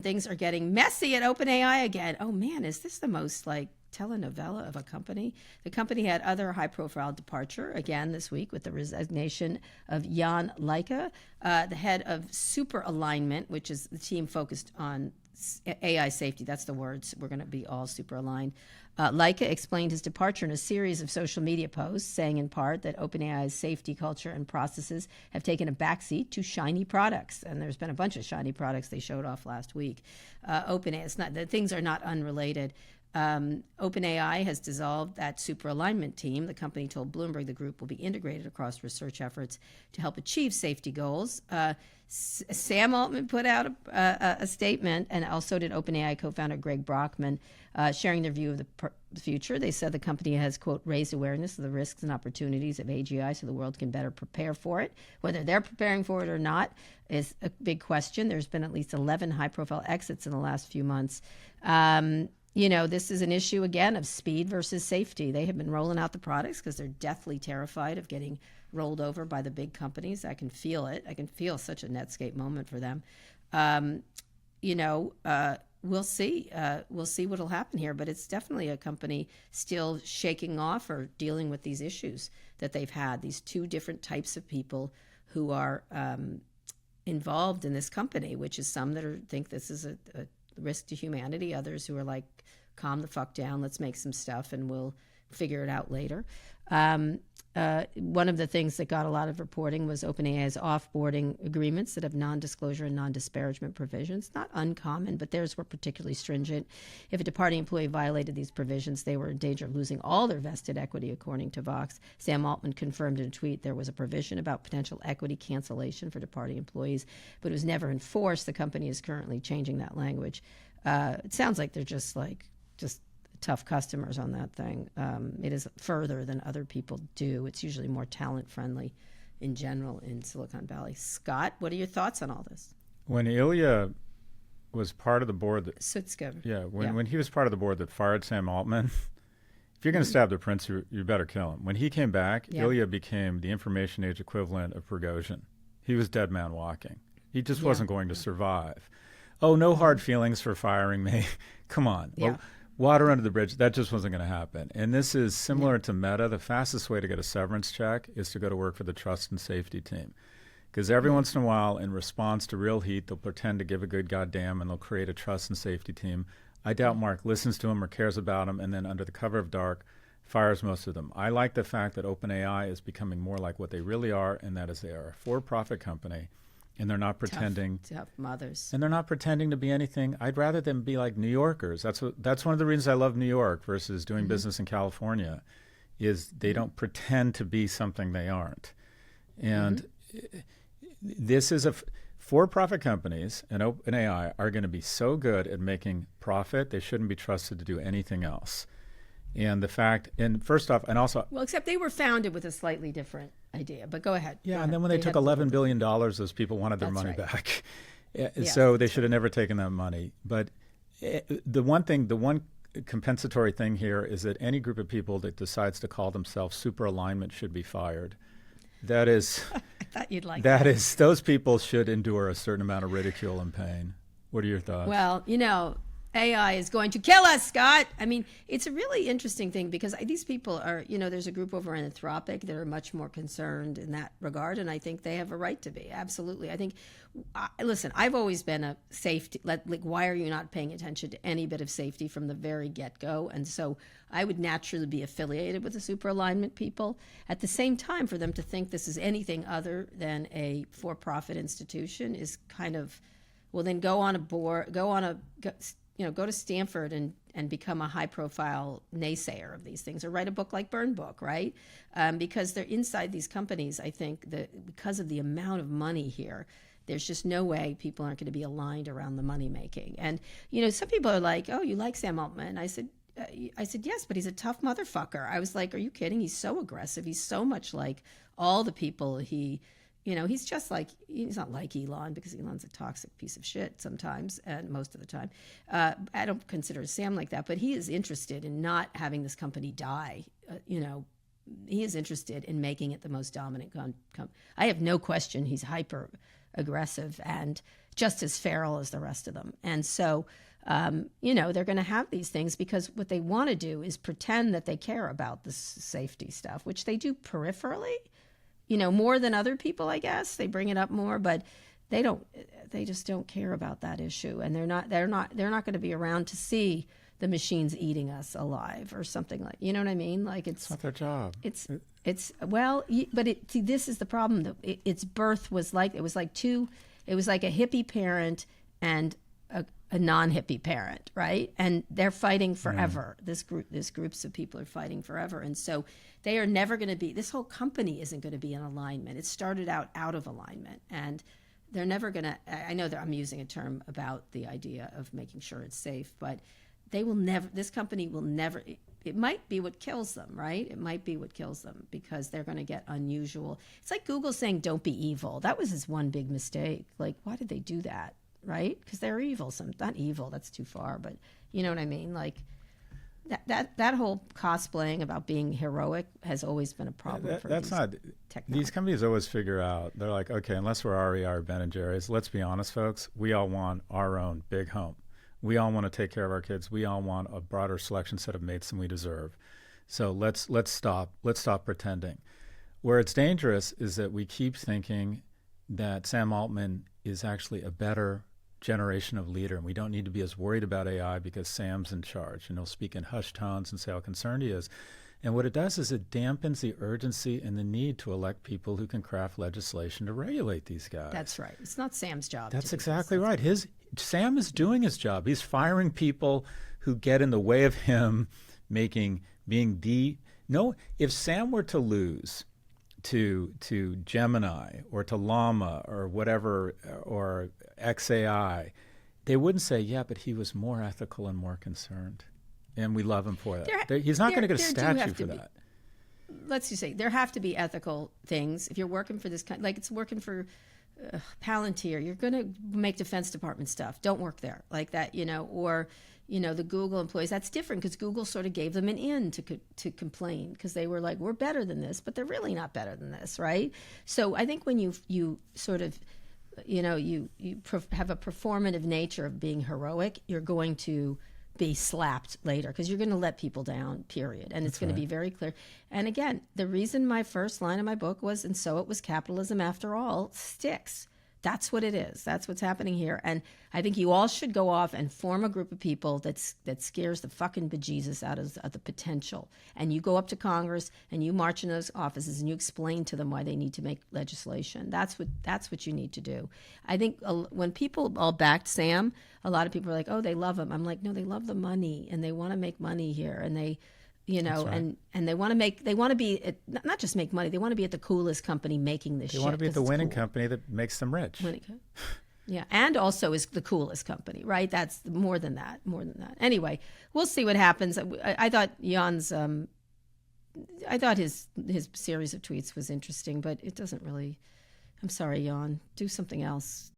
Things are getting messy at OpenAI again. Oh man, is this the most telenovela of a company? The company had other high-profile departure again this week with the resignation of Jan Leike, the head of Super Alignment, which is the team focused on AI safety. That's the words. We're going to be all super aligned. Leike explained his departure in a series of social media posts, saying in part that OpenAI's safety culture and processes have taken a backseat to shiny products. And there's been a bunch of shiny products they showed off last week. OpenAI, the things are not unrelated. OpenAI has dissolved that super alignment team. The company told Bloomberg the group will be integrated across research efforts to help achieve safety goals. Sam Altman put out a statement, and also did OpenAI co-founder Greg Brockman, sharing their view of the future. They said the company has, quote, raised awareness of the risks and opportunities of AGI so the world can better prepare for it. Whether they're preparing for it or not is a big question. There's been at least 11 high-profile exits in the last few months. This is an issue, again, of speed versus safety. They have been rolling out the products because they're deathly terrified of getting rolled over by the big companies. I can feel it. I can feel such a Netscape moment for them. We'll see. We'll see what will happen here. But it's definitely a company still shaking off or dealing with these issues that they've had, these two different types of people who are involved in this company, which is some that think this is a risk to humanity, others who are like, calm the fuck down, let's make some stuff and we'll figure it out later. One of the things that got a lot of reporting was OpenAI's offboarding agreements that have non-disclosure and non-disparagement provisions. Not uncommon, but theirs were particularly stringent. If a departing employee violated these provisions, they were in danger of losing all their vested equity, according to Vox. Sam Altman confirmed in a tweet there was a provision about potential equity cancellation for departing employees, but it was never enforced. The company is currently changing that language. It sounds like they're just tough customers on that thing. It is further than other people do. It's usually more talent friendly in general in Silicon Valley. Scott, what are your thoughts on all this? When Ilya was part of the board when he was part of the board that fired Sam Altman, if you're going to stab the prince, you better kill him. When he came back, Ilya became the information age equivalent of Prigozhin. He was dead man walking. He just wasn't going to survive. Oh, no hard feelings for firing me. Come on. Yeah. Well, water under the bridge, that just wasn't going to happen. And this is similar to Meta. The fastest way to get a severance check is to go to work for the trust and safety team. Because every once in a while, in response to real heat, they'll pretend to give a good goddamn and they'll create a trust and safety team. I doubt Mark listens to them or cares about them, and then under the cover of dark, fires most of them. I like the fact that OpenAI is becoming more like what they really are, and that is they are a for-profit company. And they're not pretending. Tough mothers. And they're not pretending to be anything. I'd rather them be like New Yorkers. That's one of the reasons I love New York versus doing business in California, is they don't pretend to be something they aren't. And this is for-profit companies, and OpenAI are going to be so good at making profit, they shouldn't be trusted to do anything else. And the fact, and first off, and also... Well, except they were founded with a slightly different idea, but go ahead. Yeah, and then when they took $11 billion, those people wanted their money back. So they should have never taken that money. But the one compensatory thing here is that any group of people that decides to call themselves super alignment should be fired. That is... I thought you'd like that. Those people should endure a certain amount of ridicule and pain. What are your thoughts? Well, AI is going to kill us, Scott. I mean, it's a really interesting thing because these people are, there's a group over in Anthropic that are much more concerned in that regard, and I think they have a right to be. Absolutely. I think, listen, I've always been a safety, why are you not paying attention to any bit of safety from the very get-go? And so I would naturally be affiliated with the super alignment people. At the same time, for them to think this is anything other than a for-profit institution is kind of, well, then go on a board, go to Stanford and become a high-profile naysayer of these things, or write a book like Burn Book, right? Because they're inside these companies. I think that because of the amount of money here, there's just no way people aren't going to be aligned around the money making. And some people are like, "Oh, you like Sam Altman?" I said, "Yes, but he's a tough motherfucker." I was like, "Are you kidding? He's so aggressive. He's so much like all the people he." He's just like, he's not like Elon, because Elon's a toxic piece of shit sometimes, and most of the time. I don't consider Sam like that, but he is interested in not having this company die. He is interested in making it the most dominant I have no question he's hyper aggressive and just as feral as the rest of them. And so, they're going to have these things because what they want to do is pretend that they care about the safety stuff, which they do peripherally, more than other people, I guess. They bring it up more, but they just don't care about that issue. And they're not going to be around to see the machines eating us alive or something like, you know what I mean? Like It's not their job. See, this is the problem. Its birth was like, it was like a hippie parent and a non-hippie parent, right? And they're fighting forever. This groups of people are fighting forever. And so they are never going to be, this whole company isn't going to be in alignment. It started out of alignment, and they're never going to, I know that I'm using a term about the idea of making sure it's safe, but this company will never, it might be what kills them, right? It might be what kills them because they're going to get unusual. It's like Google saying, don't be evil. That was his one big mistake. Like, why did they do that? Right? Because they're evil. Not evil, that's too far, but you know what I mean? Like that whole cosplaying about being heroic has always been a problem for that's not technology. These companies always figure out, they're like, okay, unless we're REI or Ben and Jerry's, let's be honest, folks, we all want our own big home. We all want to take care of our kids. We all want a broader selection set of mates than we deserve. So let's stop pretending. Where it's dangerous is that we keep thinking that Sam Altman is actually a better generation of leader, and we don't need to be as worried about AI because Sam's in charge, and he'll speak in hushed tones and say how concerned he is. And what it does is it dampens the urgency and the need to elect people who can craft legislation to regulate these guys. That's right. It's not Sam's job. That's exactly right. Sam is doing his job. He's firing people who get in the way of him if Sam were to lose to Gemini or to Llama or whatever, or XAI, they wouldn't say, yeah, but he was more ethical and more concerned. And we love him for that. He's not going to get a statue for that. Let's just say there have to be ethical things. If you're working for this kind, like it's working for Palantir, you're going to make Defense Department stuff. Don't work there like that, or the Google employees. That's different because Google sort of gave them an in to complain because they were like, we're better than this, but they're really not better than this, right? So I think when you sort of, you have a performative nature of being heroic, you're going to be slapped later because you're going to let people down, period. And it's going to be very clear. And again, the reason my first line of my book was, and so it was capitalism after all, sticks. That's what it is. That's what's happening here. And I think you all should go off and form a group of people that scares the fucking bejesus out of the potential. And you go up to Congress and you march in those offices and you explain to them why they need to make legislation. That's what you need to do. I think when people all backed Sam, a lot of people are like, oh, they love him. I'm like, no, they love the money and they want to make money here. And they, right. and they want to be not just make money. They want to be at the coolest company making this shit. They want to be at the winning company that makes them rich. Yeah, and also is the coolest company, right? That's more than that. Anyway, we'll see what happens. I thought Jan's, his series of tweets was interesting, but it doesn't really. I'm sorry, Jan. Do something else.